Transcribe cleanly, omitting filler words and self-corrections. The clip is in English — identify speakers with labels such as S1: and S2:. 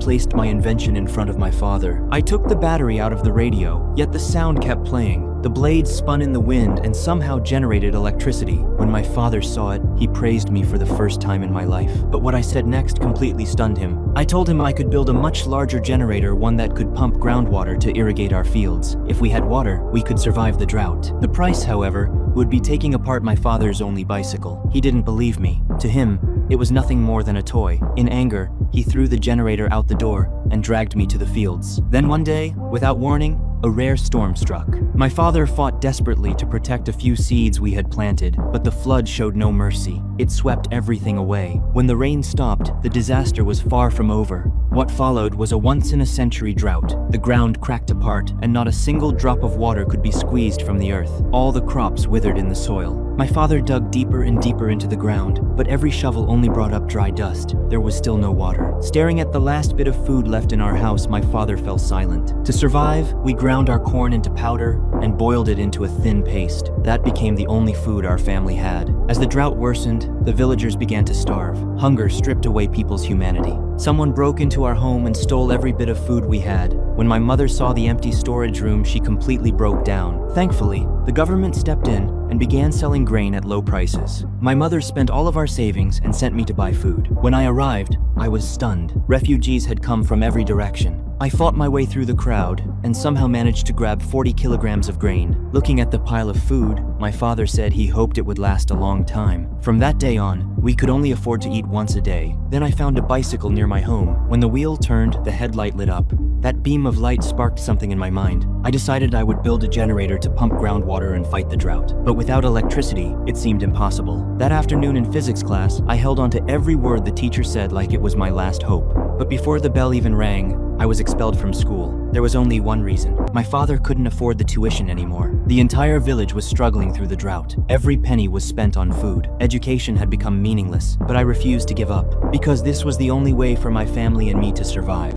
S1: placed my invention in front of my father. I took the battery out of the radio, yet the sound kept playing. The blades spun in the wind and somehow generated electricity. When my father saw it, he praised me for the first time in my life. But what I said next completely stunned him. I told him I could build a much larger generator, one that could pump groundwater to irrigate our fields. If we had water, we could survive the drought. The price, however, would be taking apart my father's only bicycle. He didn't believe me. To him, it was nothing more than a toy. In anger, he threw the generator out the door and dragged me to the fields. Then one day, without warning, a rare storm struck. My father fought desperately to protect a few seeds we had planted, but the flood showed no mercy. It swept everything away. When the rain stopped, the disaster was far from over. What followed was a once-in-a-century drought. The ground cracked apart, and not a single drop of water could be squeezed from the earth. All the crops withered in the soil. My father dug deeper and deeper into the ground, but every shovel only brought up dry dust. There was still no water. Staring at the last bit of food left in our house, my father fell silent. To survive, we ground our corn into powder and boiled it into a thin paste. That became the only food our family had. As the drought worsened, the villagers began to starve. Hunger stripped away people's humanity. Someone broke into our home and stole every bit of food we had. When my mother saw the empty storage room, she completely broke down. Thankfully, the government stepped in and began selling grain at low prices. My mother spent all of our savings and sent me to buy food. When I arrived, I was stunned. Refugees had come from every direction. I fought my way through the crowd and somehow managed to grab 40 kilograms of grain. Looking at the pile of food, my father said he hoped it would last a long time. From that day on, we could only afford to eat once a day. Then I found a bicycle near my home. When the wheel turned, the headlight lit up. That beam of light sparked something in my mind. I decided I would build a generator to pump groundwater and fight the drought. But without electricity, it seemed impossible. That afternoon in physics class, I held on to every word the teacher said like it was my last hope. But before the bell even rang, I was expelled from school. There was only one reason. My father couldn't afford the tuition anymore. The entire village was struggling through the drought. Every penny was spent on food. Education had become meaningless, but I refused to give up, because this was the only way for my family and me to survive.